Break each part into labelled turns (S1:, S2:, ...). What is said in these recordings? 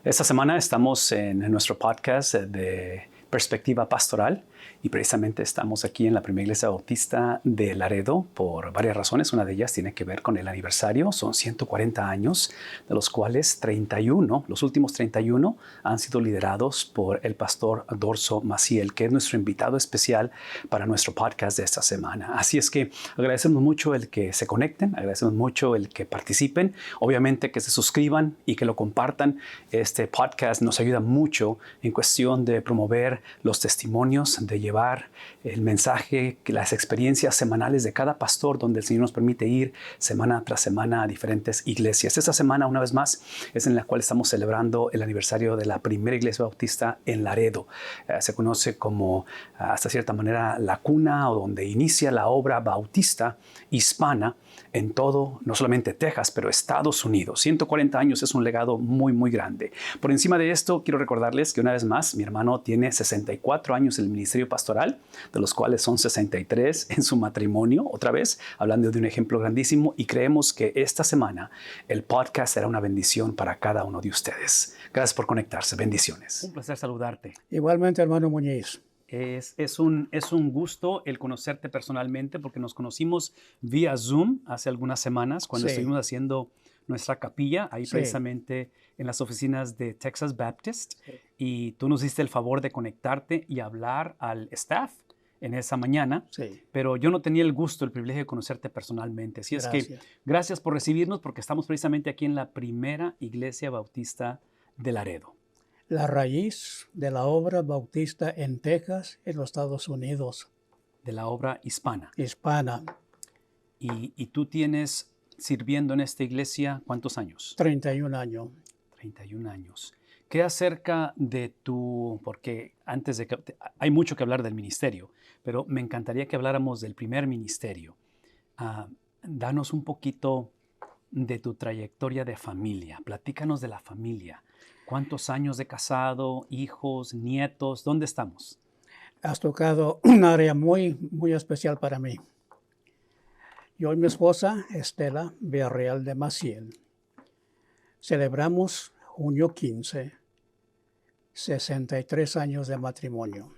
S1: Esta semana estamos en nuestro podcast de Perspectiva Pastoral y precisamente estamos aquí en la Primera Iglesia Bautista de Laredo por varias razones. Una de ellas tiene que ver con el aniversario. Son 140 años, de los cuales 31, los últimos 31, han sido liderados por el pastor Dorso Maciel, que es nuestro invitado especial para nuestro podcast de esta semana. Así es que agradecemos mucho el que se conecten, agradecemos mucho el que participen, obviamente que se suscriban y que lo compartan. Este podcast nos ayuda mucho en cuestión de promover los testimonios, de llevar el mensaje, las experiencias semanales de cada pastor, donde el Señor nos permite ir semana tras semana a diferentes iglesias. Esta semana, una vez más, es en la cual estamos celebrando el aniversario de la Primera Iglesia Bautista en Laredo. Se conoce como, hasta cierta manera, la cuna o donde inicia la obra bautista hispana en todo, no solamente Texas, pero Estados Unidos. 140 años es un legado muy, muy grande. Por encima de esto, quiero recordarles que una vez más, mi hermano tiene 64 años en el ministerio pastoral, de los cuales son 63 en su matrimonio. Otra vez, hablando de un ejemplo grandísimo, y creemos que esta semana el podcast será una bendición para cada uno de ustedes. Gracias por conectarse. Bendiciones. Un placer saludarte.
S2: Igualmente, hermano Muñiz.
S1: Es un gusto el conocerte personalmente porque nos conocimos vía Zoom hace algunas semanas cuando estuvimos haciendo nuestra capilla ahí precisamente en las oficinas de Texas Baptist y tú nos diste el favor de conectarte y hablar al staff en esa mañana, pero yo no tenía el gusto, el privilegio de conocerte personalmente. Así es que gracias por recibirnos porque estamos precisamente aquí en la Primera Iglesia Bautista de Laredo.
S2: La raíz de la obra bautista en Texas, en los Estados Unidos.
S1: De la obra hispana.
S2: Hispana.
S1: Y tú tienes sirviendo en esta iglesia, ¿cuántos años?
S2: 31 años.
S1: 31 años. ¿Qué acerca de tu, porque antes de que, hay mucho que hablar del ministerio, pero me encantaría que habláramos del primer ministerio. Danos un poquito de tu trayectoria de familia. Platícanos de la familia. ¿Cuántos años de casado, hijos, nietos? ¿Dónde estamos?
S2: Has tocado un área muy, muy especial para mí. Yo y mi esposa, Estela Villarreal de Maciel, celebramos junio 15, 63 años de matrimonio.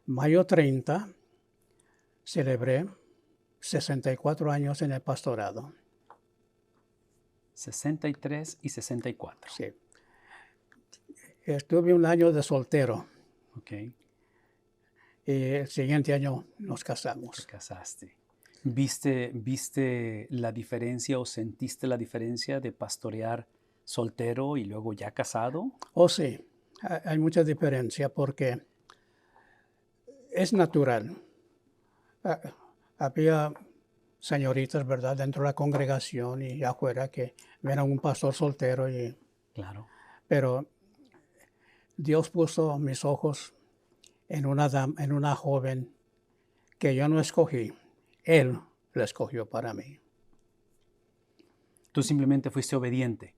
S2: Mayo 30, celebré 64 años en el pastorado.
S1: 63 y 64.
S2: Sí. Estuve un año de soltero.
S1: Ok.
S2: Y el siguiente año nos casamos.
S1: Te casaste. ¿Viste la diferencia o sentiste la diferencia de pastorear soltero y luego ya casado?
S2: Oh, sí. Hay mucha diferencia porque es natural. Había señoritas, ¿verdad?, dentro de la congregación y afuera que ven a un pastor soltero.
S1: Claro.
S2: Pero Dios puso mis ojos en una joven que yo no escogí. Él la escogió para mí.
S1: Tú simplemente fuiste obediente.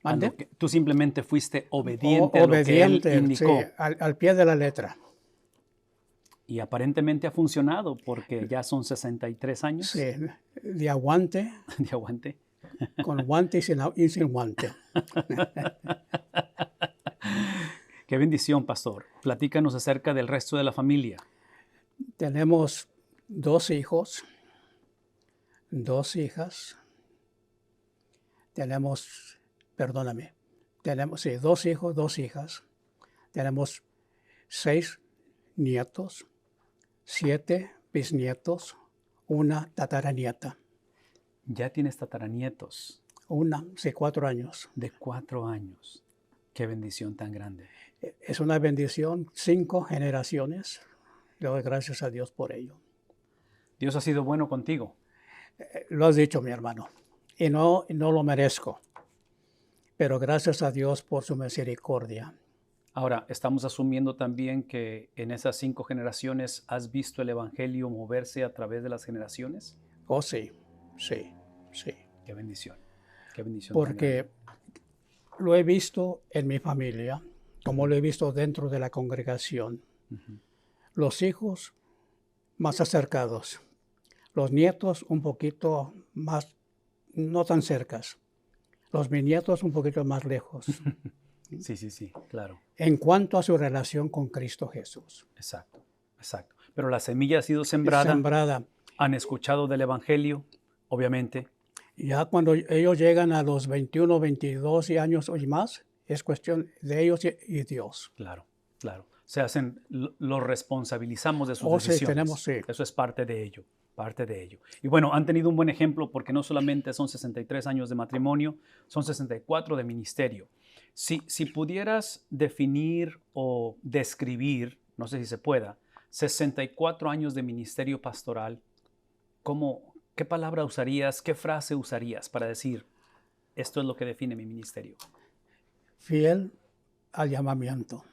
S2: ¿Mande?
S1: Tú simplemente fuiste obediente a lo
S2: obediente,
S1: que él indicó.
S2: Sí, al pie de la letra.
S1: Y aparentemente ha funcionado porque ya son 63 años.
S2: Sí, de aguante.
S1: De aguante.
S2: Con guante y sin guante.
S1: Qué bendición, pastor. Platícanos acerca del resto de la familia.
S2: Tenemos 2 hijos, 2 hijas. Tenemos 2 hijos, 2 hijas. Tenemos 6 nietos, 7 bisnietos, 1 tataranieta.
S1: Ya tienes tataranietos.
S2: 4 años.
S1: De 4 años. Qué bendición tan grande.
S2: Es una bendición, 5 generaciones. Le doy gracias a Dios por ello.
S1: Dios ha sido bueno contigo.
S2: Lo has dicho, mi hermano. Y no lo merezco. Pero gracias a Dios por su misericordia.
S1: Ahora, estamos asumiendo también que en esas 5 generaciones has visto el evangelio moverse a través de las generaciones.
S2: Oh, sí. Sí.
S1: Qué bendición. Qué bendición.
S2: Porque lo he visto en mi familia, como lo he visto dentro de la congregación. Los hijos más acercados, los nietos un poquito más, no tan cercas. Los bisnietos un poquito más lejos.
S1: Sí, claro.
S2: En cuanto a su relación con Cristo Jesús.
S1: Exacto, exacto. Pero la semilla ha sido sembrada,
S2: Sembrada.
S1: han escuchado del Evangelio, obviamente.
S2: Ya cuando ellos llegan a los 21, 22 años y más, es cuestión de ellos y Dios.
S1: Claro, claro. Se hacen, los responsabilizamos de sus
S2: Oh, sí,
S1: decisiones.
S2: tenemos, sí.
S1: Eso es parte de ello, parte de ello. Y bueno, han tenido un buen ejemplo porque no solamente son 63 años de matrimonio, son 64 de ministerio. Si pudieras definir o describir, no sé si se pueda, 64 años de ministerio pastoral, ¿qué palabra usarías, qué frase usarías para decir, esto es lo que define mi ministerio?
S2: Fiel al llamamiento.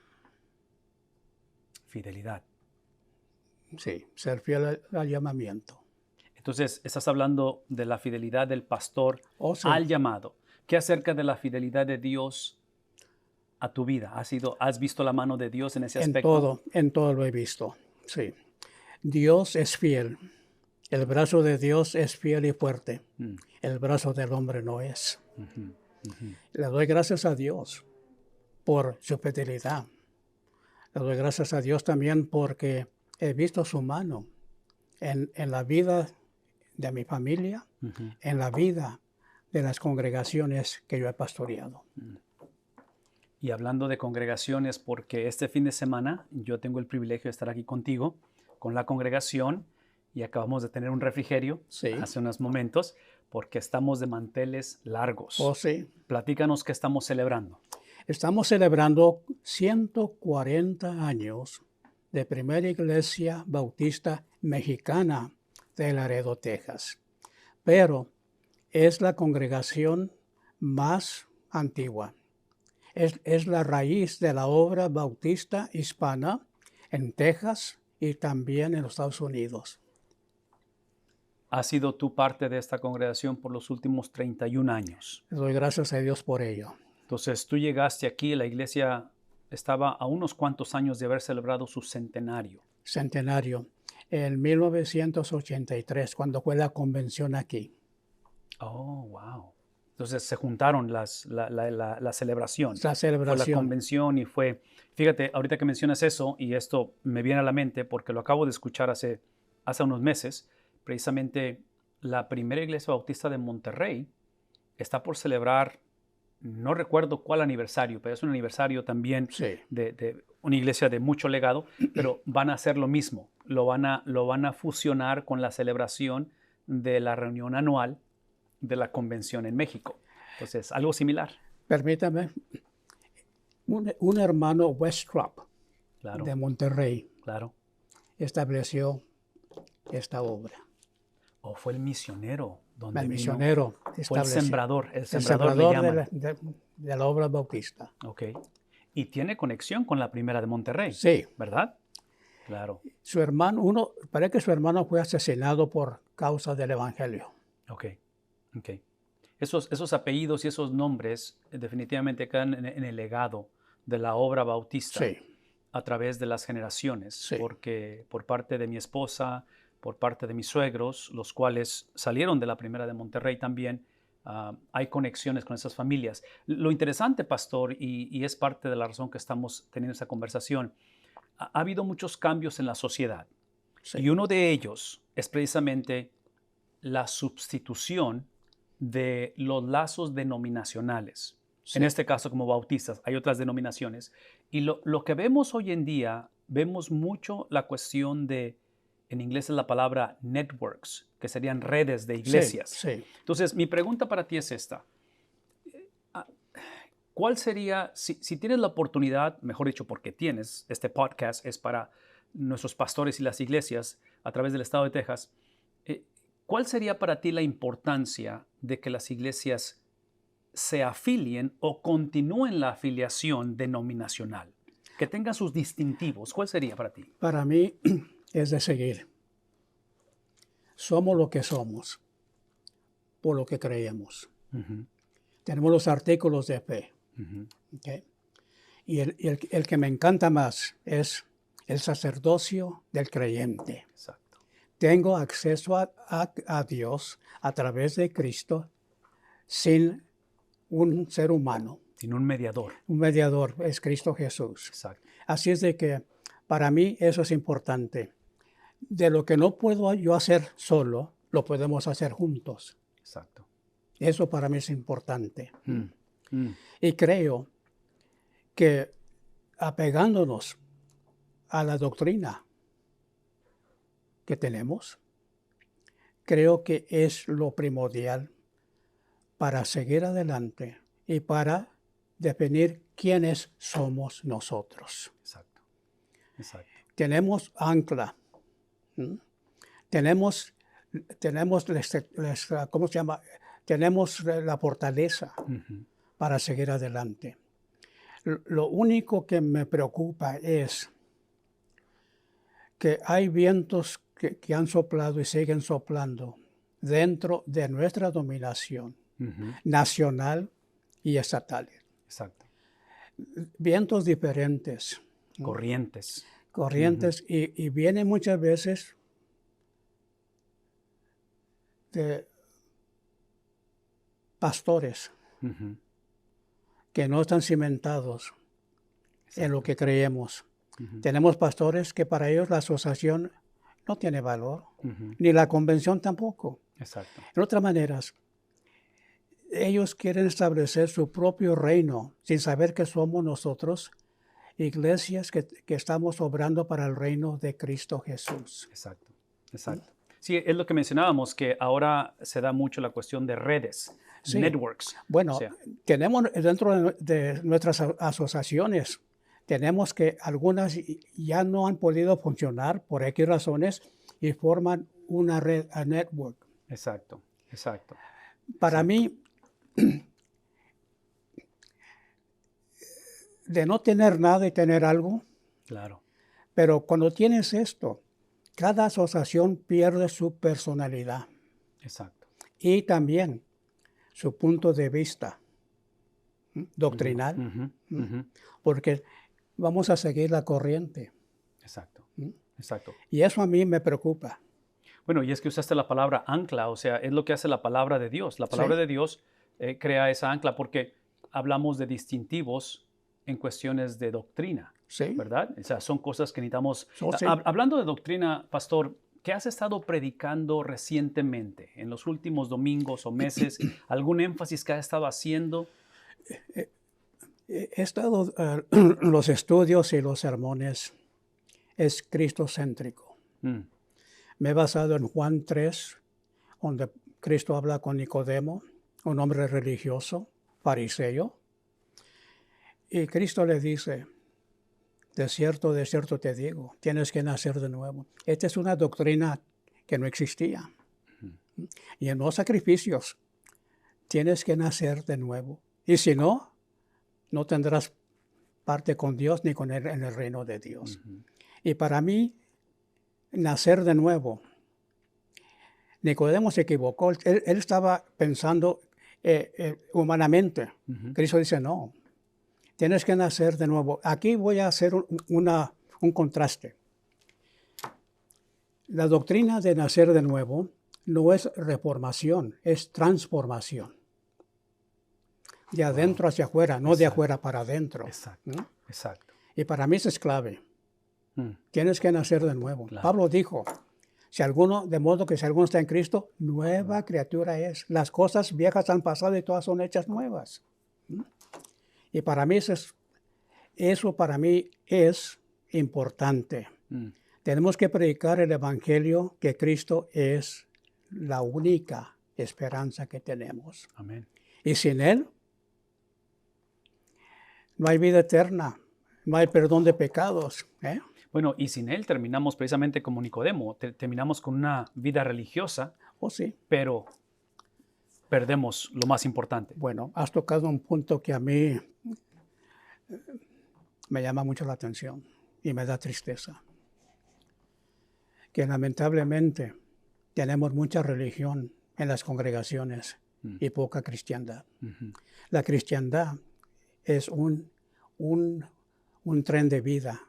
S1: Fidelidad.
S2: Sí, ser fiel al llamamiento.
S1: Entonces, estás hablando de la fidelidad del pastor
S2: Oh, sí.
S1: al llamado. ¿Qué acerca de la fidelidad de Dios a tu vida? ¿Has visto la mano de Dios en ese aspecto?
S2: En todo lo he visto. Sí. Dios es fiel. El brazo de Dios es fiel y fuerte. El brazo del hombre no es. Le doy gracias a Dios por su fidelidad. Le doy gracias a Dios también porque he visto su mano en la vida de mi familia, en la vida de las congregaciones que yo he pastoreado.
S1: Y hablando de congregaciones, porque este fin de semana yo tengo el privilegio de estar aquí contigo, con la congregación, y acabamos de tener un refrigerio hace unos momentos, porque estamos de manteles largos.
S2: Oh, sí.
S1: Platícanos qué estamos celebrando.
S2: Estamos celebrando 140 años de Primera Iglesia Bautista Mexicana de Laredo, Texas. Pero es la congregación más antigua. Es la raíz de la obra bautista hispana en Texas y también en los Estados Unidos.
S1: ¿Has sido tú parte de esta congregación por los últimos 31 años?
S2: Le doy gracias a Dios por ello.
S1: Entonces, tú llegaste aquí, la iglesia estaba a unos cuantos años de haber celebrado su centenario.
S2: Centenario. En 1983, cuando fue la convención aquí.
S1: Oh, wow. Entonces se juntaron la celebración.
S2: La celebración.
S1: Fue la convención y fue... Fíjate, ahorita que mencionas eso, y esto me viene a la mente porque lo acabo de escuchar hace unos meses, precisamente la primera iglesia bautista de Monterrey está por celebrar, no recuerdo cuál aniversario, pero es un aniversario también de una iglesia de mucho legado, pero van a hacer lo mismo, lo van a fusionar con la celebración de la reunión anual de la convención en México. Entonces, algo similar.
S2: Permítame, un hermano Westrop de Monterrey estableció esta obra.
S1: ¿O fue el misionero? Donde
S2: el misionero
S1: fue el sembrador le
S2: llaman. De la obra bautista.
S1: Ok. Y tiene conexión con la primera de Monterrey.
S2: Sí.
S1: ¿Verdad? Claro.
S2: Su hermano, parece que su hermano fue asesinado por causa del evangelio.
S1: Ok. Esos apellidos y esos nombres definitivamente quedan en el legado de la obra bautista a través de las generaciones, porque por parte de mi esposa, por parte de mis suegros, los cuales salieron de la primera de Monterrey también, hay conexiones con esas familias. Lo interesante, pastor, y es parte de la razón que estamos teniendo esta conversación, ha habido muchos cambios en la sociedad y uno de ellos es precisamente la sustitución de los lazos denominacionales. En este caso como bautistas, hay otras denominaciones. Y lo que vemos hoy en día, vemos mucho la cuestión de, en inglés es la palabra networks, que serían redes de iglesias. Entonces, mi pregunta para ti es esta. ¿Cuál sería, si tienes la oportunidad, mejor dicho, porque tienes, este podcast es para nuestros pastores y las iglesias a través del estado de Texas, ¿cuál sería para ti la importancia de que las iglesias se afilien o continúen la afiliación denominacional? Que tengan sus distintivos. ¿Cuál sería para ti?
S2: Para mí es de seguir. Somos lo que somos, por lo que creemos. Tenemos los artículos de fe. Y el que me encanta más es el sacerdocio del creyente.
S1: Exacto.
S2: Tengo acceso a Dios a través de Cristo sin un ser humano.
S1: Sin un mediador.
S2: Un mediador es Cristo Jesús.
S1: Exacto.
S2: Así es de que para mí eso es importante. De lo que no puedo yo hacer solo, lo podemos hacer juntos.
S1: Exacto.
S2: Eso para mí es importante.
S1: Mm.
S2: Y creo que apegándonos a la doctrina que tenemos, creo que es lo primordial para seguir adelante y para definir quiénes somos nosotros.
S1: Exacto. Exacto.
S2: Tenemos ancla, ¿m? tenemos ¿cómo se llama? Tenemos la fortaleza para seguir adelante. Lo único que me preocupa es que hay vientos que han soplado y siguen soplando dentro de nuestra dominación nacional y estatal.
S1: Exacto.
S2: Vientos diferentes.
S1: Corrientes.
S2: Y vienen muchas veces de pastores que no están cimentados en lo que creemos. Tenemos pastores que para ellos la asociación no tiene valor, ni la convención tampoco.
S1: Exacto.
S2: En otras maneras, ellos quieren establecer su propio reino sin saber que somos nosotros iglesias que estamos obrando para el reino de Cristo Jesús.
S1: Exacto. Exacto. Sí, es lo que mencionábamos, que ahora se da mucho la cuestión de redes,
S2: Sí.
S1: networks.
S2: Bueno,
S1: O sea,
S2: tenemos dentro de nuestras asociaciones, tenemos que algunas ya no han podido funcionar por X razones y forman una red, a network.
S1: exacto. Exacto.
S2: Para mí, de no tener nada y tener algo,
S1: Claro.
S2: pero cuando tienes esto, cada asociación pierde su personalidad
S1: Exacto.
S2: y también su punto de vista doctrinal, porque vamos a seguir la corriente.
S1: Exacto. Exacto.
S2: Y eso a mí me preocupa.
S1: Bueno, y es que usaste la palabra ancla, o sea, es lo que hace la palabra de Dios. La palabra
S2: Sí.
S1: de Dios crea esa ancla porque hablamos de distintivos en cuestiones de doctrina,
S2: Sí.
S1: ¿verdad? O sea, son cosas que necesitamos.
S2: Sí.
S1: Hablando de doctrina, pastor, ¿qué has estado predicando recientemente, en los últimos domingos o meses? ¿Algún énfasis que has estado haciendo?
S2: He estado, los estudios y los sermones es cristocéntrico. Me he basado en Juan 3, donde Cristo habla con Nicodemo, un hombre religioso, fariseo. Y Cristo le dice, de cierto te digo, tienes que nacer de nuevo. Esta es una doctrina que no existía. Y en los sacrificios, tienes que nacer de nuevo. Y si no, no tendrás parte con Dios ni con él en el reino de Dios. Y para mí, nacer de nuevo, Nicodemo se equivocó. Él estaba pensando humanamente. Cristo dice, no, tienes que nacer de nuevo. Aquí voy a hacer un contraste. La doctrina de nacer de nuevo no es reformación, es transformación. De adentro hacia afuera, no de afuera para adentro.
S1: Exacto. Exacto.
S2: Y para mí eso es clave. Tienes que nacer de nuevo.
S1: Claro.
S2: Pablo dijo, de modo que si alguno está en Cristo, nueva criatura es. Las cosas viejas han pasado y todas son hechas nuevas. Y para mí eso para mí es importante. Tenemos que predicar el evangelio que Cristo es la única esperanza que tenemos.
S1: Amén.
S2: Y sin Él, no hay vida eterna, no hay perdón de pecados.
S1: Bueno, y sin él terminamos precisamente como Nicodemo, terminamos con una vida religiosa,
S2: Oh, sí.
S1: pero perdemos lo más importante.
S2: Bueno, has tocado un punto que a mí me llama mucho la atención y me da tristeza. Que lamentablemente tenemos mucha religión en las congregaciones y poca cristiandad. La cristiandad es un tren de vida.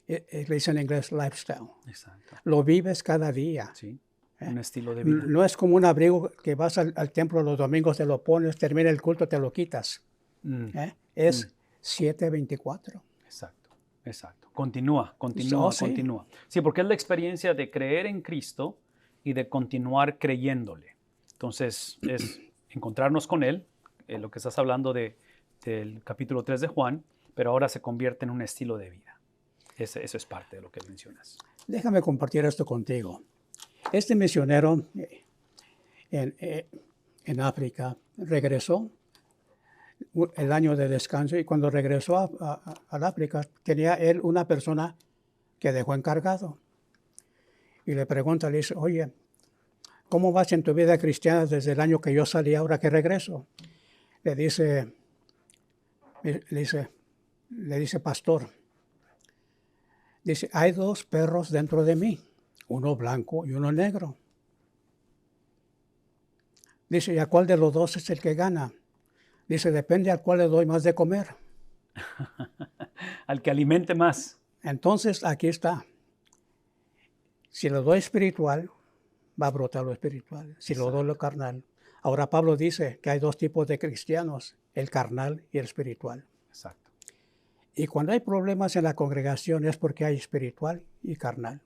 S2: Le dicen en inglés lifestyle.
S1: Exacto.
S2: Lo vives cada día.
S1: Sí. Un estilo de vida.
S2: No es como un abrigo que vas al templo los domingos, te lo pones, termina el culto, te lo quitas. Es 7:24.
S1: Exacto, exacto. Continúa.
S2: Sí.
S1: Sí, porque es la experiencia de creer en Cristo y de continuar creyéndole. Entonces, es encontrarnos con Él, lo que estás hablando del capítulo 3 de Juan, pero ahora se convierte en un estilo de vida. Eso es parte de lo que mencionas.
S2: Déjame compartir esto contigo. Este misionero en África regresó el año de descanso y cuando regresó a África tenía él una persona que dejó encargado. Y le pregunta, le dice, oye, ¿cómo vas en tu vida cristiana desde el año que yo salí ahora que regreso? Le dice, pastor, dice, hay 2 perros dentro de mí, uno blanco y uno negro. Dice, ¿y a cuál de los 2 es el que gana? Dice, depende a cuál le doy más de comer.
S1: Al que alimente más.
S2: Entonces, aquí está. Si le doy espiritual, va a brotar lo espiritual. Si lo doy lo carnal. Ahora Pablo dice que hay 2 tipos de cristianos, el carnal y el espiritual.
S1: Exacto.
S2: Y cuando hay problemas en la congregación es porque hay espiritual y carnal.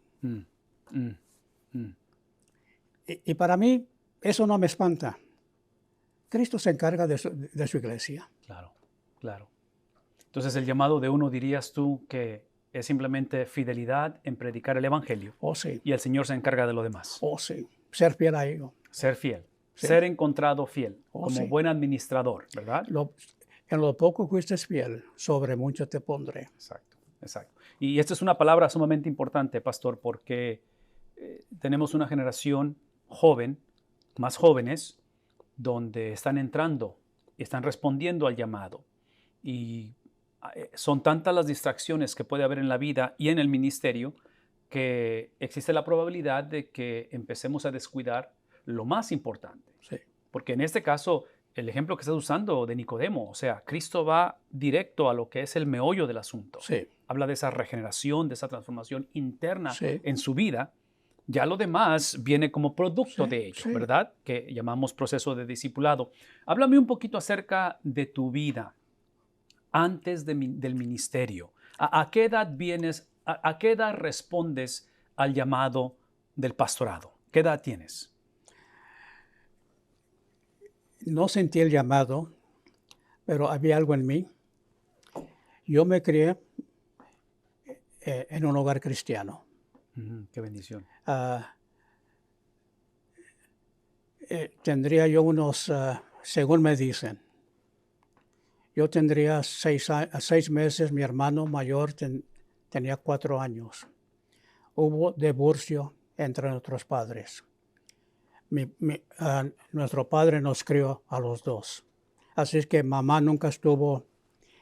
S2: Y para mí, eso no me espanta. Cristo se encarga de su iglesia.
S1: Claro. Entonces el llamado de uno, dirías tú, que es simplemente fidelidad en predicar el evangelio.
S2: Sí.
S1: Y el Señor se encarga de lo demás.
S2: Sí. Ser fiel a ello.
S1: Ser fiel.
S2: Sí.
S1: Ser encontrado fiel. Como
S2: sí.
S1: buen administrador, ¿verdad?
S2: En lo poco fuiste fiel, sobre mucho te pondré.
S1: Exacto. Y esta es una palabra sumamente importante, pastor, porque tenemos una generación joven, más jóvenes, donde están entrando y están respondiendo al llamado. Y son tantas las distracciones que puede haber en la vida y en el ministerio que existe la probabilidad de que empecemos a descuidar lo más importante.
S2: Sí.
S1: Porque en este caso, el ejemplo que estás usando de Nicodemo, o sea, Cristo va directo a lo que es el meollo del asunto.
S2: Sí.
S1: Habla de esa regeneración, de esa transformación interna
S2: Sí.
S1: en su vida. Ya lo demás viene como producto de ello, ¿verdad? Que llamamos proceso de discipulado. Háblame un poquito acerca de tu vida antes del ministerio. ¿A qué edad vienes, a qué edad respondes al llamado del pastorado? ¿Qué edad tienes?
S2: No sentí el llamado, pero había algo en mí. Yo me crié en un hogar cristiano.
S1: Qué bendición.
S2: Tendría yo unos, según me dicen, yo tendría 6 meses, mi hermano mayor tenía 4 años. Hubo divorcio entre nuestros padres. Nuestro padre nos crió a los 2. Así es que mamá nunca estuvo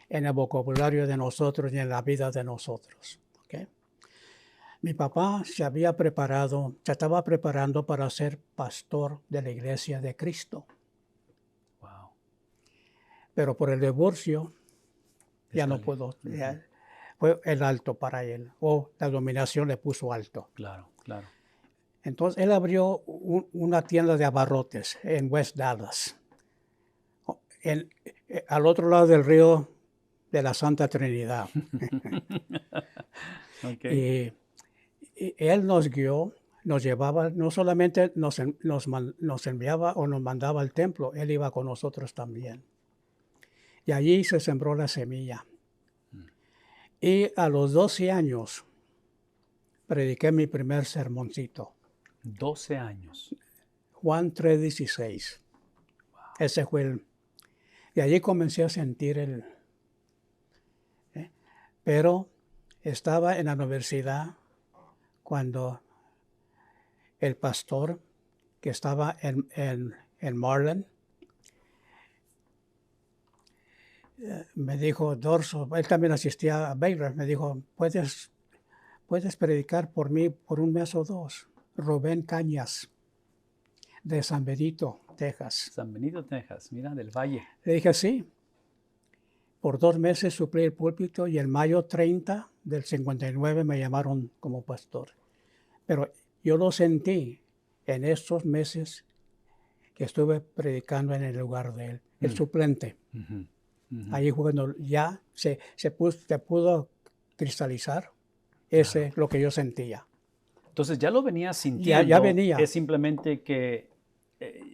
S2: en el vocabulario de nosotros ni en la vida de nosotros. ¿Okay? Mi papá se estaba preparando para ser pastor de la Iglesia de Cristo.
S1: Wow.
S2: Pero por el divorcio ya no pudo. Fue el alto para él, o la dominación le puso alto.
S1: Claro.
S2: Entonces él abrió una tienda de abarrotes en West Dallas, al otro lado del río de la Santa Trinidad.
S1: Okay.
S2: Y él nos guió, nos llevaba, no solamente nos enviaba o nos mandaba al templo, él iba con nosotros también. Y allí se sembró la semilla. Y a los 12 años prediqué mi primer sermoncito.
S1: 12 años.
S2: Juan 3:16. Wow. Ese fue y allí comencé a sentir pero estaba en la universidad cuando el pastor que estaba en Marlin me dijo, Dorso, él también asistía a Baylor, me dijo, puedes predicar por mí por 1 mes o 2. Rubén Cañas, de San Benito, Texas.
S1: San Benito, Texas, mira, del Valle.
S2: Le dije, sí. Por 2 meses suplí el púlpito y en mayo 30 del 59 me llamaron como pastor. Pero yo lo sentí en estos meses que estuve predicando en el lugar de él, el suplente. Ahí fue cuando ya se pudo cristalizar lo que yo sentía.
S1: Entonces ya lo venías sintiendo.
S2: Ya venía.
S1: Es simplemente que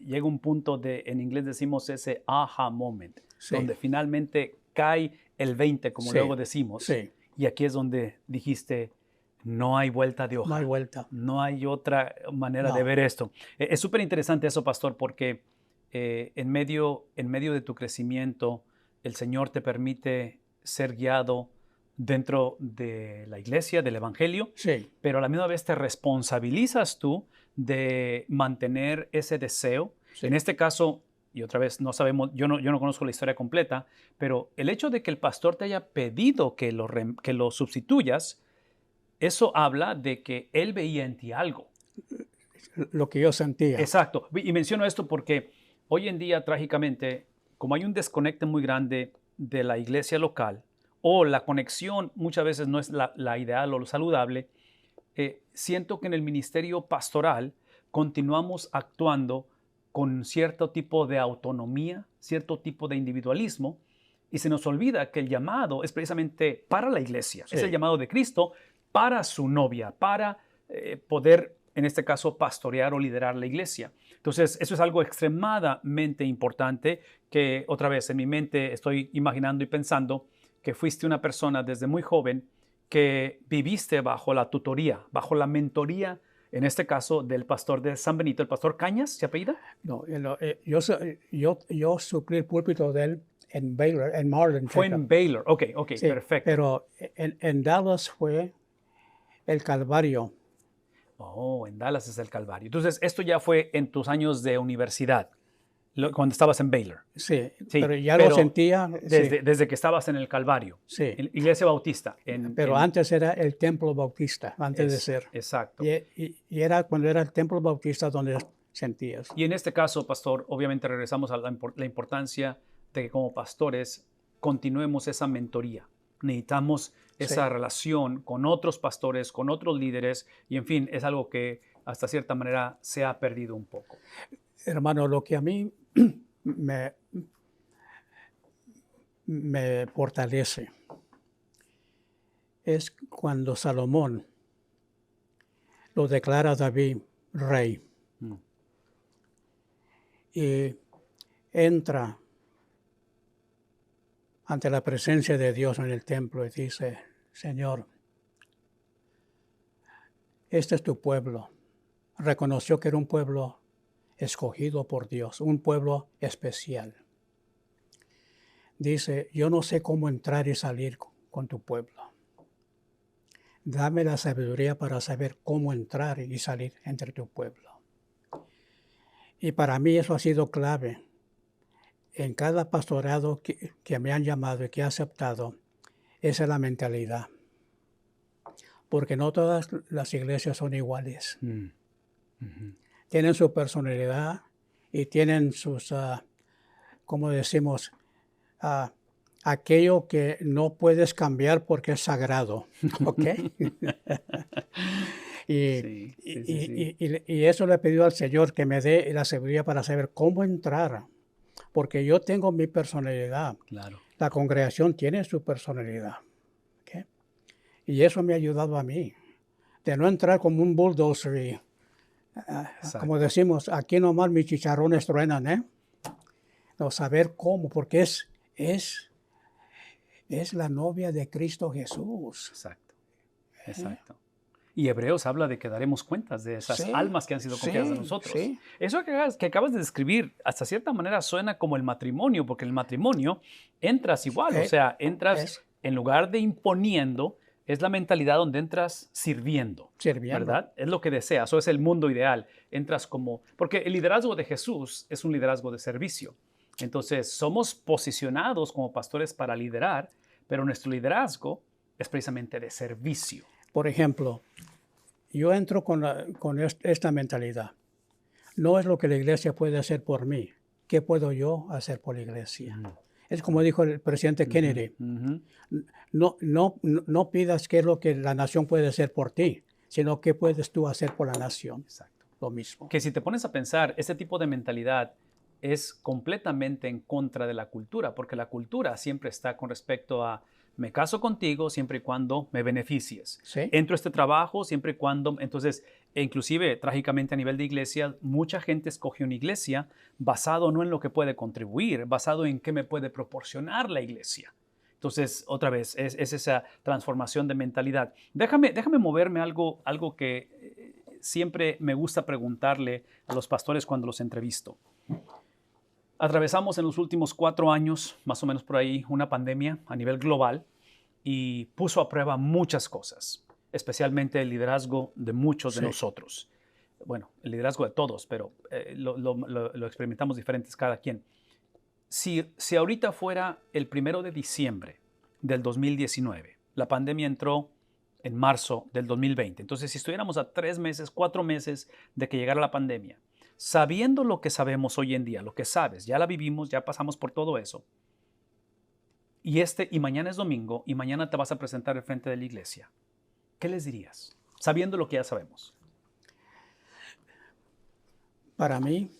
S1: llega un punto en inglés decimos ese aha moment, donde finalmente cae el 20, como luego decimos.
S2: Sí.
S1: Y aquí es donde dijiste, no hay vuelta de hoja.
S2: No hay vuelta.
S1: No hay otra manera de ver esto. Es súper interesante eso, pastor, porque en medio de tu crecimiento, el Señor te permite ser guiado dentro de la iglesia, del evangelio, pero a la misma vez te responsabilizas tú de mantener ese deseo. En este caso, y otra vez no sabemos, yo no conozco la historia completa, pero el hecho de que el pastor te haya pedido que lo sustituyas, eso habla de que él veía en ti algo.
S2: Lo que yo sentía.
S1: Exacto. Y menciono esto porque hoy en día, trágicamente, como hay un desconecte muy grande de la iglesia local, o la conexión muchas veces no es la ideal o lo saludable, siento que en el ministerio pastoral continuamos actuando con cierto tipo de autonomía, cierto tipo de individualismo, y se nos olvida que el llamado es precisamente para la iglesia, es el llamado de Cristo para su novia, para poder, en este caso, pastorear o liderar la iglesia. Entonces, eso es algo extremadamente importante que, otra vez, en mi mente estoy imaginando y pensando que fuiste una persona desde muy joven que viviste bajo la tutoría, bajo la mentoría, en este caso, del pastor de San Benito, el pastor Cañas, ¿se apellida?
S2: No, yo suplí el púlpito de él en Baylor, en Marlin.
S1: Fue en Baylor, ok, sí, perfecto.
S2: Pero en Dallas fue el Calvario.
S1: Oh, en Dallas es el Calvario. Entonces, esto ya fue en tus años de universidad, cuando estabas en Baylor.
S2: Sí, pero ya lo sentía.
S1: Desde que estabas en el Calvario.
S2: Sí.
S1: En Iglesia Bautista.
S2: Pero antes era el Templo Bautista, antes de ser.
S1: Exacto.
S2: Y era cuando era el Templo Bautista donde sentías.
S1: Y en este caso, pastor, obviamente regresamos a la importancia de que como pastores continuemos esa mentoría. Necesitamos esa relación con otros pastores, con otros líderes, y en fin, es algo que hasta cierta manera se ha perdido un poco.
S2: Hermano, lo que a mí me fortalece es cuando Salomón lo declara a David rey y entra ante la presencia de Dios en el templo y dice, Señor, este es tu pueblo. Reconoció que era un pueblo escogido por Dios, un pueblo especial. Dice, yo no sé cómo entrar y salir con tu pueblo. Dame la sabiduría para saber cómo entrar y salir entre tu pueblo. Y para mí eso ha sido clave. En cada pastorado que me han llamado y que he aceptado, esa es la mentalidad. Porque no todas las iglesias son iguales. Tienen su personalidad y tienen sus, como decimos, aquello que no puedes cambiar porque es sagrado. ¿Ok? Y eso le he pedido al Señor, que me dé la sabiduría para saber cómo entrar. Porque yo tengo mi personalidad.
S1: Claro.
S2: La congregación tiene su personalidad. ¿Okay? Y eso me ha ayudado a mí. De no entrar como un bulldozer y, como decimos, aquí nomás mis chicharrones truenan, ¿eh? No, saber cómo, porque es la novia de Cristo Jesús.
S1: Exacto. Y Hebreos habla de que daremos cuentas de esas almas que han sido confiadas de nosotros. Sí. Eso que acabas de describir, hasta cierta manera suena como el matrimonio, porque en el matrimonio entras igual, o sea, entras en lugar de imponiendo, es la mentalidad donde entras sirviendo, ¿verdad? Es lo que deseas, o es el mundo ideal. Entras como, porque el liderazgo de Jesús es un liderazgo de servicio. Entonces, somos posicionados como pastores para liderar, pero nuestro liderazgo es precisamente de servicio.
S2: Por ejemplo, yo entro con esta mentalidad. No es lo que la iglesia puede hacer por mí. ¿Qué puedo yo hacer por la iglesia? Es como dijo el presidente Kennedy. No pidas qué es lo que la nación puede hacer por ti, sino qué puedes tú hacer por la nación.
S1: Exacto.
S2: lo mismo.
S1: Que si te pones a pensar, este tipo de mentalidad es completamente en contra de la cultura, porque la cultura siempre está con respecto a me caso contigo siempre y cuando me beneficies.
S2: Sí.
S1: Entro a este trabajo siempre y cuando... Entonces, e inclusive, trágicamente a nivel de iglesia, mucha gente escoge una iglesia basado no en lo que puede contribuir, basado en qué me puede proporcionar la iglesia. Entonces, otra vez, es esa transformación de mentalidad. Déjame moverme algo que siempre me gusta preguntarle a los pastores cuando los entrevisto. Atravesamos en los últimos 4 años, más o menos por ahí, una pandemia a nivel global y puso a prueba muchas cosas, especialmente el liderazgo de muchos de nosotros. Bueno, el liderazgo de todos, pero lo experimentamos diferentes cada quien. Si ahorita fuera el 1 de diciembre del 2019, la pandemia entró en marzo del 2020, entonces si estuviéramos a 3 meses, 4 meses de que llegara la pandemia, sabiendo lo que sabemos hoy en día, lo que sabes, ya la vivimos, ya pasamos por todo eso, y mañana es domingo, y mañana te vas a presentar al frente de la iglesia, ¿qué les dirías? Sabiendo lo que ya sabemos.
S2: Para mí,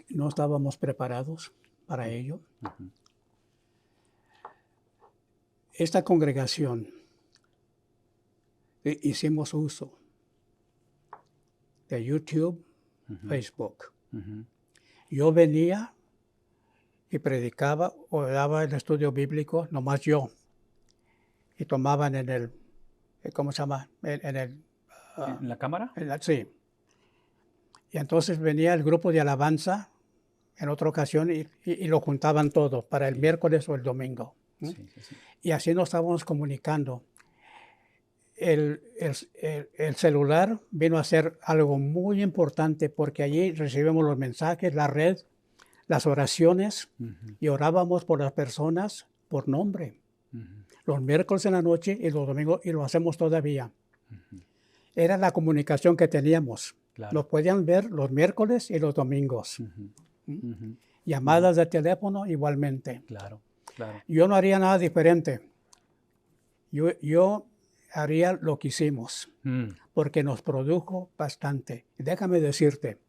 S2: no estábamos preparados para ello. Esta congregación, hicimos uso de YouTube, Facebook. Yo venía y predicaba o daba el estudio bíblico, nomás yo. Y tomaban en el, ¿cómo se llama? ¿En
S1: la cámara?
S2: Sí. Y entonces venía el grupo de alabanza en otra ocasión y lo juntaban todo para el miércoles o el domingo. Sí. Y así nos estábamos comunicando. El celular vino a ser algo muy importante porque allí recibimos los mensajes, la red, las oraciones y orábamos por las personas por nombre. Los miércoles en la noche y los domingos, y lo hacemos todavía. Era la comunicación que teníamos. Claro. Lo podían ver los miércoles y los domingos. Llamadas de teléfono igualmente.
S1: Claro, claro.
S2: Yo no haría nada diferente. Yo haría lo que hicimos, porque nos produjo bastante. Déjame decirte,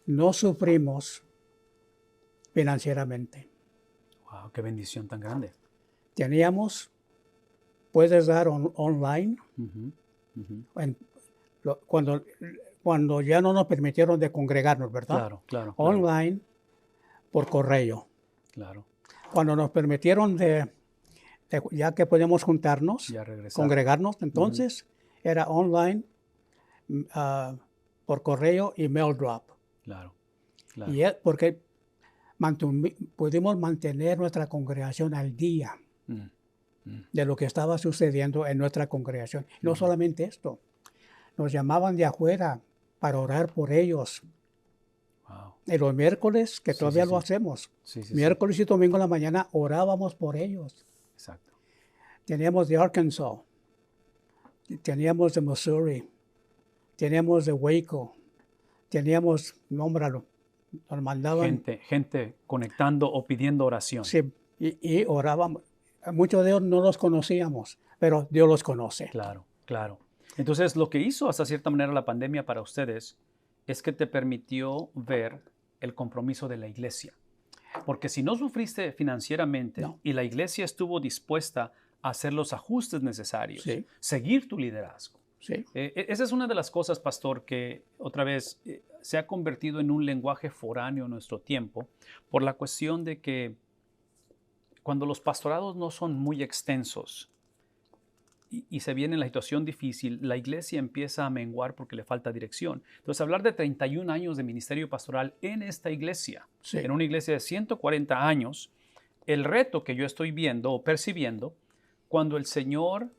S2: no sufrimos financieramente.
S1: Wow, qué bendición tan grande.
S2: Teníamos, puedes dar online, cuando ya no nos permitieron de congregarnos, ¿verdad?
S1: Claro.
S2: Online, por correo.
S1: Claro.
S2: Cuando nos permitieron ya que podíamos juntarnos, congregarnos, entonces era online, por correo y mail drop.
S1: Claro.
S2: Y porque pudimos mantener nuestra congregación al día de lo que estaba sucediendo en nuestra congregación. No solamente esto, nos llamaban de afuera para orar por ellos.
S1: Wow.
S2: Y los miércoles, que todavía lo hacemos, miércoles y domingo en la mañana orábamos por ellos.
S1: Exacto.
S2: Teníamos de Arkansas, teníamos de Missouri, teníamos de Waco, teníamos, nómbralo, nos mandaban.
S1: Gente conectando o pidiendo oración.
S2: Sí, y orábamos. Muchos de ellos no los conocíamos, pero Dios los conoce.
S1: Claro. Entonces, lo que hizo hasta cierta manera la pandemia para ustedes es que te permitió ver el compromiso de la iglesia. Porque si no sufriste financieramente y la iglesia estuvo dispuesta a hacer los ajustes necesarios, seguir tu liderazgo.
S2: Sí.
S1: Esa es una de las cosas, pastor, que otra vez se ha convertido en un lenguaje foráneo en nuestro tiempo por la cuestión de que cuando los pastorados no son muy extensos y se viene la situación difícil, la iglesia empieza a menguar porque le falta dirección. Entonces, hablar de 31 años de ministerio pastoral en esta iglesia, en una iglesia de 140 años, el reto que yo estoy viendo o percibiendo, cuando el Señor,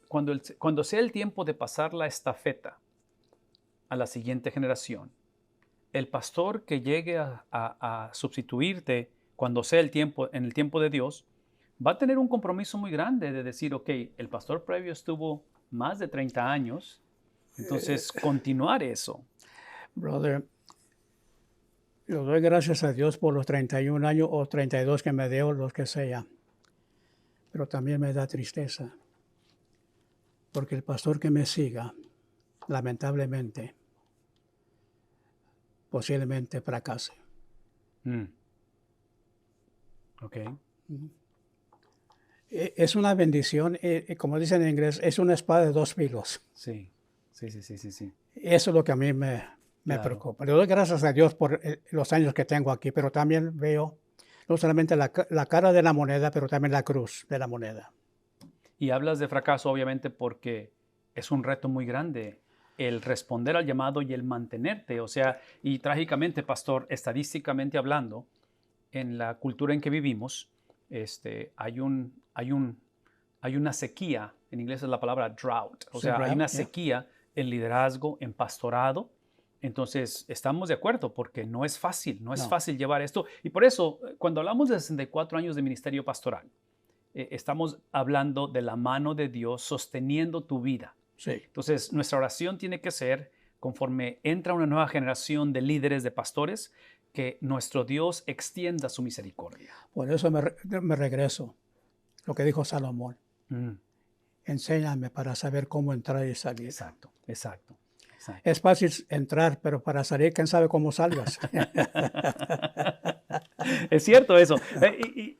S1: cuando sea el tiempo de pasar la estafeta a la siguiente generación, el pastor que llegue a sustituirte cuando sea en el tiempo de Dios, va a tener un compromiso muy grande de decir, ok, el pastor previo estuvo más de 30 años, entonces continuar eso.
S2: Brother, le doy gracias a Dios por los 31 años o 32 que me dio, los que sea, pero también me da tristeza. Porque el pastor que me siga, lamentablemente, posiblemente fracase.
S1: Ok.
S2: Es una bendición, como dicen en inglés, es una espada de dos filos.
S1: Sí, sí, sí, sí, sí, sí.
S2: Eso es lo que a mí me
S1: Claro.
S2: preocupa. Le doy gracias a Dios por los años que tengo aquí, pero también veo no solamente la cara de la moneda, pero también la cruz de la moneda.
S1: Y hablas de fracaso, obviamente, porque es un reto muy grande el responder al llamado y el mantenerte. O sea, y trágicamente, pastor, estadísticamente hablando, en la cultura en que vivimos, hay una sequía, en inglés es la palabra drought, o sea, hay una sequía en liderazgo, en pastorado. Entonces, estamos de acuerdo porque no es fácil, no es fácil llevar esto. Y por eso, cuando hablamos de 64 años de ministerio pastoral, estamos hablando de la mano de Dios sosteniendo tu vida.
S2: Sí.
S1: Entonces, nuestra oración tiene que ser, conforme entra una nueva generación de líderes, de pastores, que nuestro Dios extienda su misericordia.
S2: Por eso me regreso. Lo que dijo Salomón. Enséñame para saber cómo entrar y salir.
S1: Exacto, exacto. Exacto.
S2: Es fácil entrar, pero para salir, ¿quién sabe cómo salgas?
S1: Es cierto eso. Y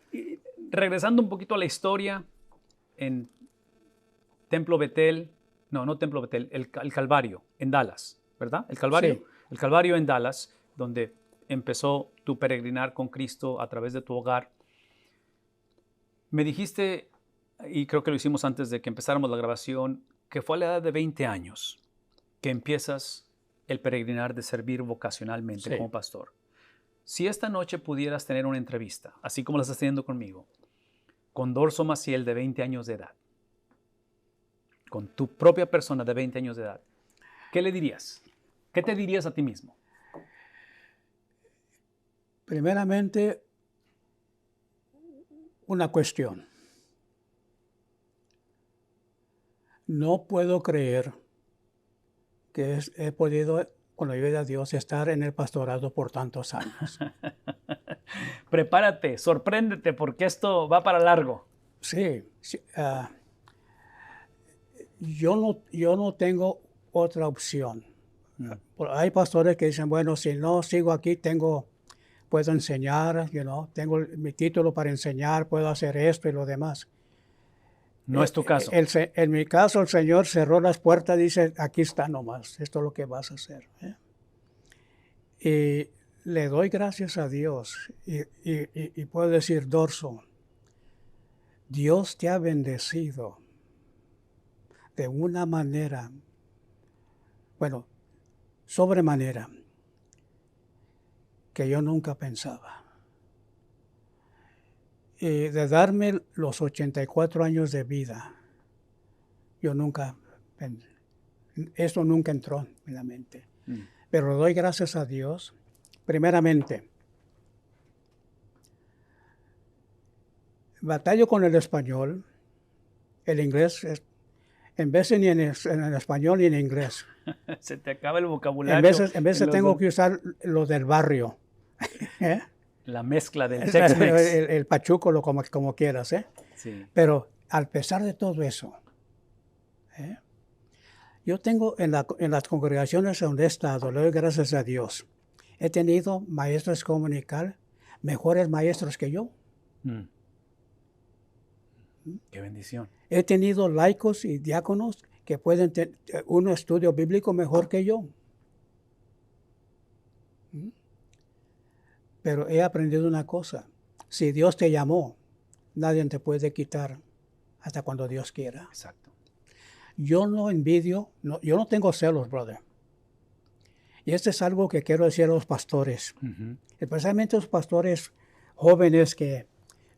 S1: regresando un poquito a la historia, en Templo Betel, no Templo Betel, el Calvario, en Dallas, ¿verdad? El Calvario, sí. El Calvario en Dallas, donde empezó tu peregrinar con Cristo a través de tu hogar. Me dijiste, y creo que lo hicimos antes de que empezáramos la grabación, que fue a la edad de 20 años que empiezas el peregrinar de servir vocacionalmente como pastor. Si esta noche pudieras tener una entrevista, así como la estás teniendo conmigo, con Dorso Maciel de 20 años de edad, con tu propia persona de 20 años de edad, ¿qué le dirías? ¿Qué te dirías a ti mismo?
S2: Primeramente, una cuestión. No puedo creer que he podido, con la ayuda de Dios, estar en el pastorado por tantos años.
S1: Prepárate, sorpréndete, porque esto va para largo.
S2: Sí. Yo no tengo otra opción. Hay pastores que dicen, bueno, si no sigo aquí, puedo enseñar, tengo mi título para enseñar, puedo hacer esto y lo demás.
S1: No es tu caso.
S2: En mi caso, el Señor cerró las puertas y dice, aquí está nomás, esto es lo que vas a hacer. Y le doy gracias a Dios y puedo decir, Dorso, Dios te ha bendecido de una manera, bueno, sobremanera, que yo nunca pensaba. Y de darme los 84 años de vida, esto nunca entró en la mente. Pero doy gracias a Dios, primeramente. Batallo con el español, el inglés, en veces ni en español ni en inglés.
S1: Se te acaba el vocabulario.
S2: En veces tengo que usar lo del barrio.
S1: La mezcla del Tex-Mex.
S2: El pachuco, como quieras.
S1: Sí.
S2: Pero al pesar de todo eso, yo tengo en las congregaciones donde he estado, le doy gracias a Dios, he tenido maestros comunicar, mejores maestros que yo.
S1: Qué bendición.
S2: He tenido laicos y diáconos que pueden tener un estudio bíblico mejor que yo. Pero he aprendido una cosa. Si Dios te llamó, nadie te puede quitar hasta cuando Dios quiera.
S1: Exacto.
S2: Yo no envidio, yo no tengo celos, brother. Y esto es algo que quiero decir a los pastores. Especialmente los pastores jóvenes que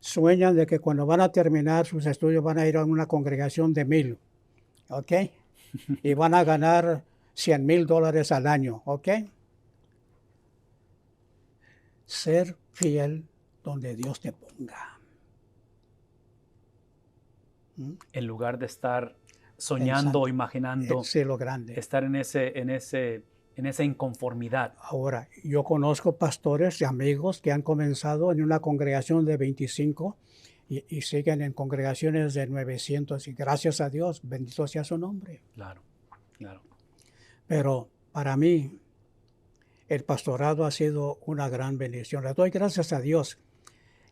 S2: sueñan de que cuando van a terminar sus estudios van a ir a una congregación de 1,000, ¿ok? Y van a ganar $100,000 al año, ¿ok? Ser fiel donde Dios te ponga.
S1: En lugar de estar soñando o imaginando,
S2: lo grande.
S1: Estar en esa inconformidad.
S2: Ahora, yo conozco pastores y amigos que han comenzado en una congregación de 25 y siguen en congregaciones de 900 y gracias a Dios, bendito sea su nombre.
S1: Claro, claro.
S2: Pero para mí, el pastorado ha sido una gran bendición. Le doy gracias a Dios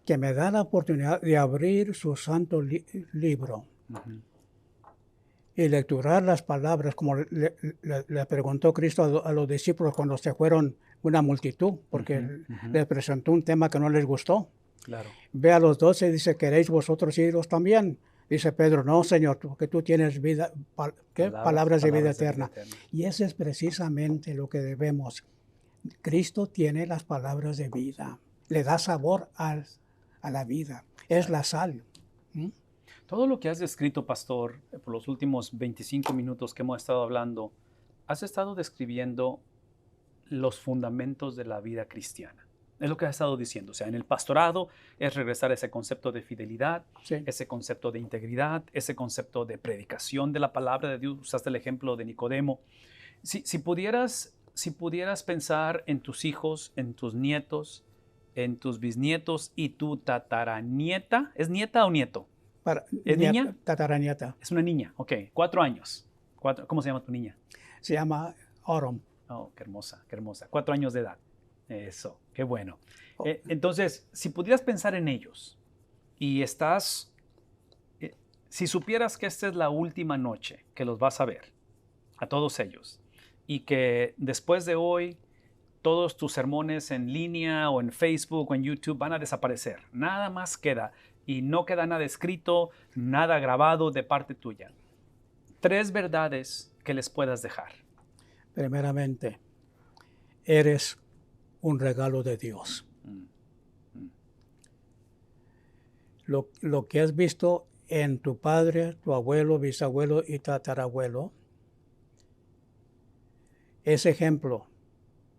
S2: que me da la oportunidad de abrir su santo libro
S1: Ujú.
S2: y lecturar las palabras, como le preguntó Cristo a los discípulos cuando se fueron una multitud, porque les presentó un tema que no les gustó.
S1: Claro.
S2: Ve a los 12 y dice, ¿queréis vosotros iros también? Dice Pedro, no, Señor, porque tú tienes vida, palabras de vida eterna. Y eso es precisamente lo que debemos. Cristo tiene las palabras de vida, le da sabor a la vida, es la sal.
S1: Todo lo que has descrito, pastor, por los últimos 25 minutos que hemos estado hablando, has estado describiendo los fundamentos de la vida cristiana. Es lo que has estado diciendo. O sea, en el pastorado es regresar a ese concepto de fidelidad,
S2: Sí.
S1: ese concepto de integridad, ese concepto de predicación de la palabra de Dios. Usaste el ejemplo de Nicodemo. Si pudieras pensar en tus hijos, en tus nietos, en tus bisnietos y tu tataranieta, ¿es nieta o nieto? ¿Es niña?
S2: Tataranieta.
S1: Es una niña, ok. 4 años. ¿Cómo se llama tu niña?
S2: Se llama Autumn.
S1: Oh, qué hermosa, qué hermosa. 4 años de edad. Eso, qué bueno. Entonces, si pudieras pensar en ellos y si supieras que esta es la última noche que los vas a ver, a todos ellos, y que después de hoy todos tus sermones en línea o en Facebook o en YouTube van a desaparecer, nada más queda y no queda nada escrito, nada grabado de parte tuya. 3 verdades que les puedas dejar.
S2: Primeramente, eres un regalo de Dios. Lo que has visto en tu padre, tu abuelo, bisabuelo y tatarabuelo, ese ejemplo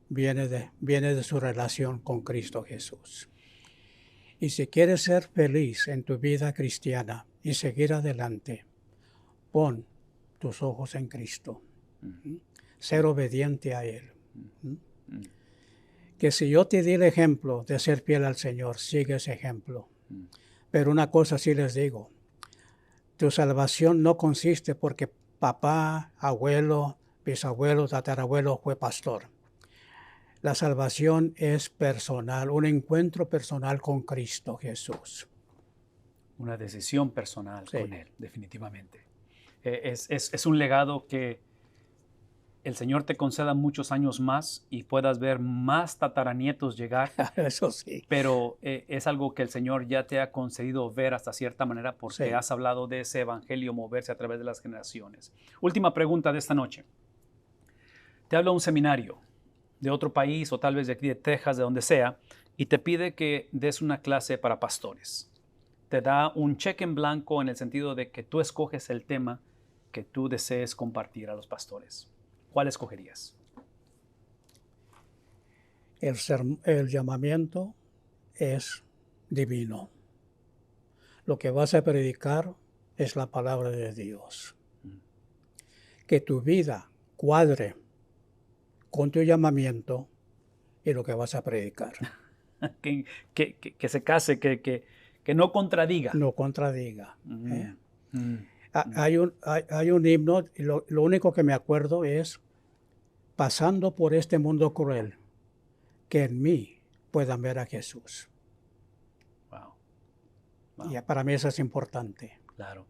S2: viene de su relación con Cristo Jesús. Y si quieres ser feliz en tu vida cristiana y seguir adelante, pon tus ojos en Cristo. Ser obediente a Él. Que si yo te di el ejemplo de ser fiel al Señor, sigue ese ejemplo. Pero una cosa sí les digo, tu salvación no consiste porque papá, abuelo, bisabuelo, tatarabuelo fue pastor. La salvación es personal, un encuentro personal con Cristo Jesús.
S1: Una decisión personal
S2: Sí.
S1: con Él, definitivamente. Es un legado que el Señor te conceda muchos años más y puedas ver más tataranietos llegar,
S2: Eso sí.
S1: pero es algo que el Señor ya te ha concedido ver hasta cierta manera porque
S2: Sí.
S1: has hablado de ese evangelio moverse a través de las generaciones. Última pregunta de esta noche. Te habla un seminario de otro país o tal vez de aquí de Texas, de donde sea, y te pide que des una clase para pastores. Te da un cheque en blanco en el sentido de que tú escoges el tema que tú desees compartir a los pastores. ¿Cuál escogerías?
S2: El llamamiento es divino. Lo que vas a predicar es la palabra de Dios. Que tu vida cuadre con tu llamamiento y lo que vas a predicar.
S1: Que se case, que no contradiga.
S2: No contradiga.
S1: Mm.
S2: Hay un himno, y lo único que me acuerdo es, pasando por este mundo cruel, que en mí puedan ver a Jesús.
S1: Wow. Wow.
S2: Y para mí eso es importante.
S1: Claro.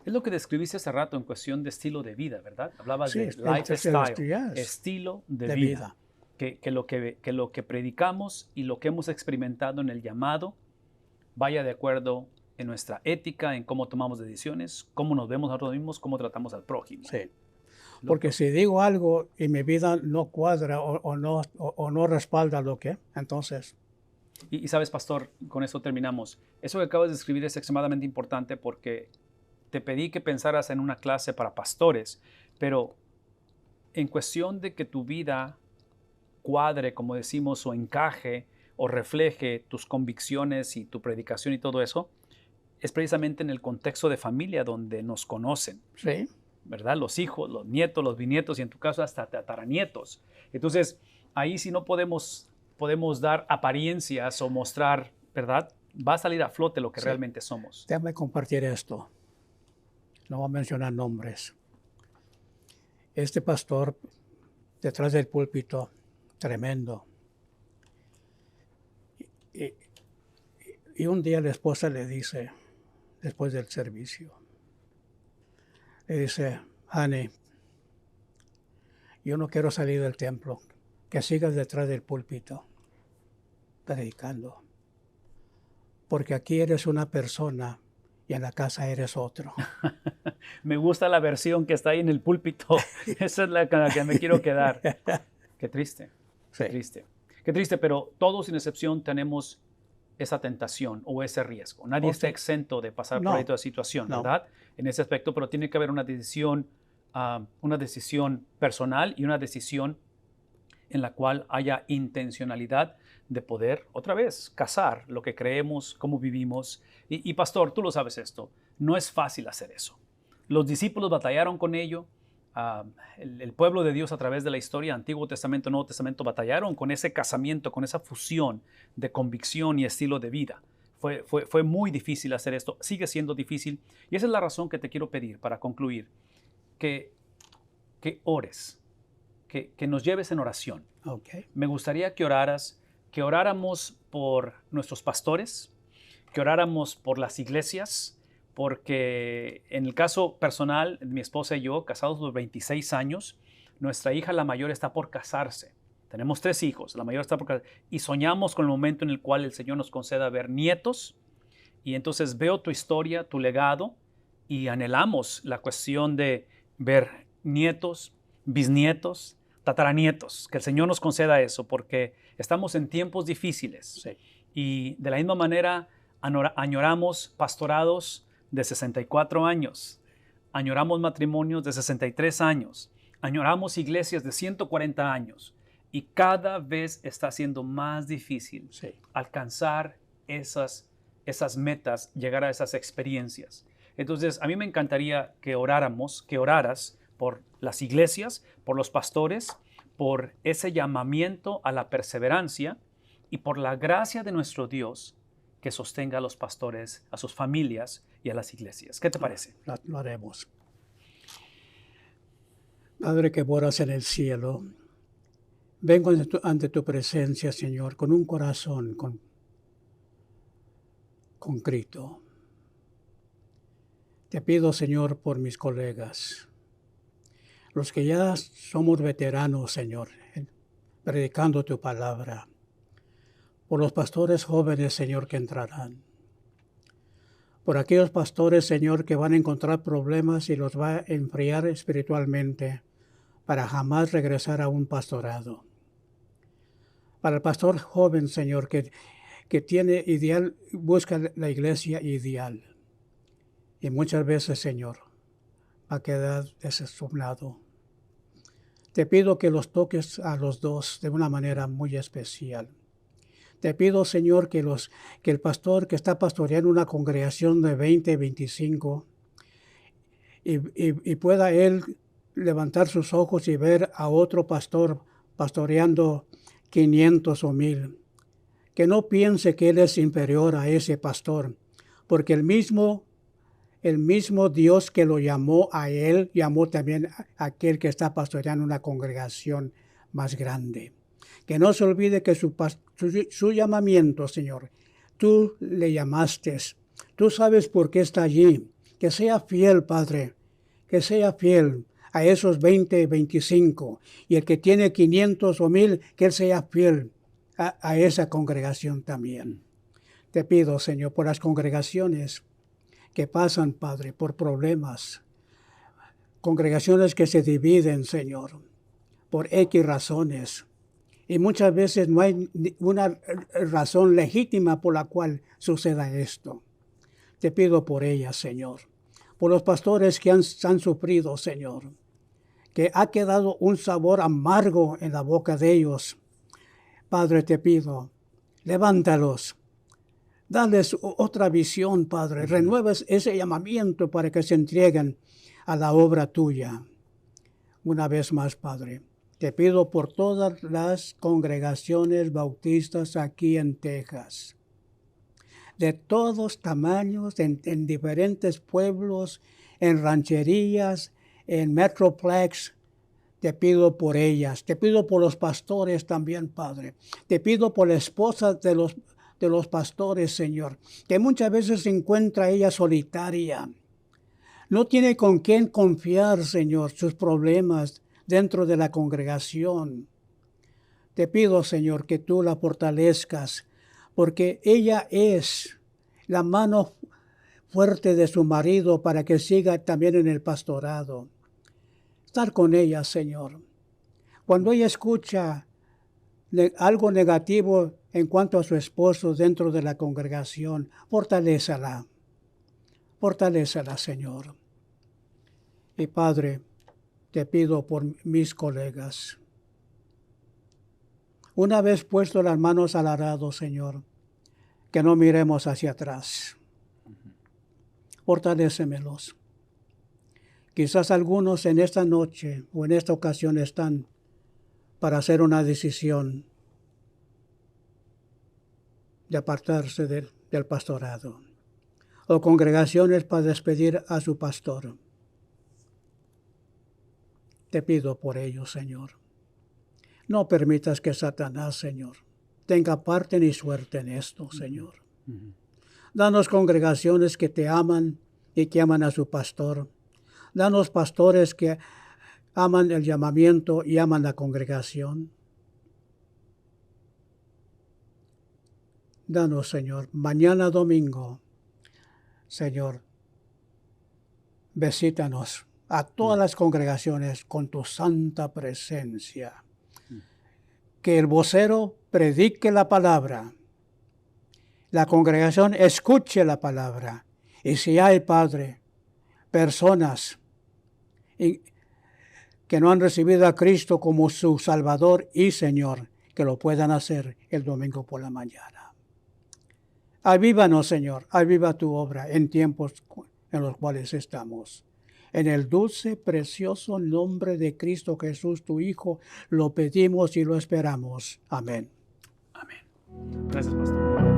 S1: Es lo que describiste hace rato en cuestión de estilo de vida, ¿verdad? Hablabas
S2: Sí,
S1: de lifestyle,
S2: yes.
S1: estilo de vida. Que lo que predicamos y lo que hemos experimentado en el llamado vaya de acuerdo en nuestra ética, en cómo tomamos decisiones, cómo nos vemos a nosotros mismos, cómo tratamos al prójimo.
S2: Sí. Porque si digo algo y mi vida no cuadra o no respalda lo que, entonces...
S1: Y sabes, pastor, con eso terminamos. Eso que acabas de escribir es extremadamente importante porque te pedí que pensaras en una clase para pastores, pero en cuestión de que tu vida cuadre, como decimos, o encaje o refleje tus convicciones y tu predicación y todo eso, es precisamente en el contexto de familia donde nos conocen.
S2: Sí.
S1: ¿Verdad? Los hijos, los nietos, los bisnietos y en tu caso hasta tataranietos. Entonces, ahí sí no podemos dar apariencias o mostrar, ¿verdad? va a salir a flote lo que
S2: Sí.
S1: realmente somos.
S2: Déjame compartir esto. No voy a mencionar nombres. Este pastor, detrás del púlpito, tremendo. Y, y un día la esposa le dice, después del servicio, le dice, honey, yo no quiero salir del templo, que sigas detrás del púlpito, predicando, porque aquí eres una persona y en la casa eres otro.
S1: Me gusta la versión que está ahí en el púlpito. Esa es la con la que me quiero quedar. Qué triste,
S2: Sí.
S1: triste. Qué triste, pero todos sin excepción tenemos esa tentación o ese riesgo. Nadie está exento de pasar por ahí toda situación, ¿verdad? En ese aspecto, pero tiene que haber una decisión personal y una decisión en la cual haya intencionalidad de poder, otra vez, cazar lo que creemos, cómo vivimos. Y pastor, tú lo sabes esto, no es fácil hacer eso. Los discípulos batallaron con ello. El pueblo de Dios a través de la historia, Antiguo Testamento, Nuevo Testamento, batallaron con ese casamiento, con esa fusión de convicción y estilo de vida. Fue muy difícil hacer esto, sigue siendo difícil. Y esa es la razón que te quiero pedir para concluir, que ores, que nos lleves en oración.
S2: Okay.
S1: Me gustaría que oráramos por nuestros pastores, que oráramos por las iglesias, porque en el caso personal, mi esposa y yo, casados por 26 años, nuestra hija, la mayor, está por casarse. Tenemos 3 hijos, la mayor está por casarse. Y soñamos con el momento en el cual el Señor nos conceda ver nietos. Y entonces veo tu historia, tu legado, y anhelamos la cuestión de ver nietos, bisnietos, tataranietos. Que el Señor nos conceda eso, porque estamos en tiempos difíciles.
S2: Sí.
S1: Y de la misma manera añoramos pastorados de 64 años, añoramos matrimonios de 63 años, añoramos iglesias de 140 años y cada vez está siendo más difícil alcanzar esas metas, llegar a esas experiencias. Entonces, a mí me encantaría que oraras por las iglesias, por los pastores, por ese llamamiento a la perseverancia y por la gracia de nuestro Dios que sostenga a los pastores, a sus familias y a las iglesias. ¿Qué te parece?
S2: Lo haremos. Padre que moras en el cielo, vengo ante tu presencia, Señor, con un corazón contrito. Te pido, Señor, por mis colegas, los que ya somos veteranos, Señor, predicando tu palabra, por los pastores jóvenes, Señor, que entrarán, por aquellos pastores, Señor, que van a encontrar problemas y los va a enfriar espiritualmente para jamás regresar a un pastorado. Para el pastor joven, Señor, que tiene ideal, busca la iglesia ideal. Y muchas veces, Señor, va a quedar decepcionado. Te pido que los toques a los dos de una manera muy especial. Te pido, Señor, que el pastor que está pastoreando una congregación de 20, 25, y pueda él levantar sus ojos y ver a otro pastor pastoreando 500 o 1000. Que no piense que él es inferior a ese pastor, porque el mismo Dios que lo llamó a él, llamó también a aquel que está pastoreando una congregación más grande. Que no se olvide que su llamamiento, Señor, tú le llamaste. Tú sabes por qué está allí. Que sea fiel, Padre, que sea fiel a esos 20, 25. Y el que tiene 500 o 1000, que él sea fiel a esa congregación también. Te pido, Señor, por las congregaciones que pasan, Padre, por problemas. Congregaciones que se dividen, Señor, por X razones. Y muchas veces no hay una razón legítima por la cual suceda esto. Te pido por ellas, Señor. Por los pastores que han sufrido, Señor. Que ha quedado un sabor amargo en la boca de ellos. Padre, te pido, levántalos. Dales otra visión, Padre. Renueves ese llamamiento para que se entreguen a la obra tuya. Una vez más, Padre. Te pido por todas las congregaciones bautistas aquí en Texas. de todos tamaños, en diferentes pueblos, en rancherías, en Metroplex. Te pido por ellas, te pido por los pastores también, Padre. Te pido por la esposa de los pastores, Señor, que muchas veces se encuentra ella solitaria. No tiene con quién confiar, Señor, sus problemas dentro de la congregación. Te pido, Señor, que tú la fortalezcas, porque ella es la mano fuerte de su marido para que siga también en el pastorado. Estar con ella, Señor. Cuando ella escucha algo negativo en cuanto a su esposo dentro de la congregación, fortalézala. Fortalézala, Señor. Y Padre, te pido por mis colegas. Una vez puesto las manos al arado, Señor, que no miremos hacia atrás. Fortalécemelos. Quizás algunos en esta noche o en esta ocasión están para hacer una decisión de apartarse del pastorado, o congregaciones para despedir a su pastor. Te pido por ellos, Señor. No permitas que Satanás, Señor, tenga parte ni suerte en esto, Señor. Danos congregaciones que te aman y que aman a su pastor. Danos pastores que aman el llamamiento y aman la congregación. Danos, Señor, mañana domingo, Señor, visítanos a todas las congregaciones con tu santa presencia. Que el vocero predique la palabra, la congregación escuche la palabra. Y si hay, Padre, personas que no han recibido a Cristo como su Salvador y Señor, que lo puedan hacer el domingo por la mañana. Avívanos, Señor, aviva tu obra en tiempos en los cuales estamos. En el dulce, precioso nombre de Cristo Jesús, tu Hijo, lo pedimos y lo esperamos. Amén.
S1: Amén. Gracias, pastor.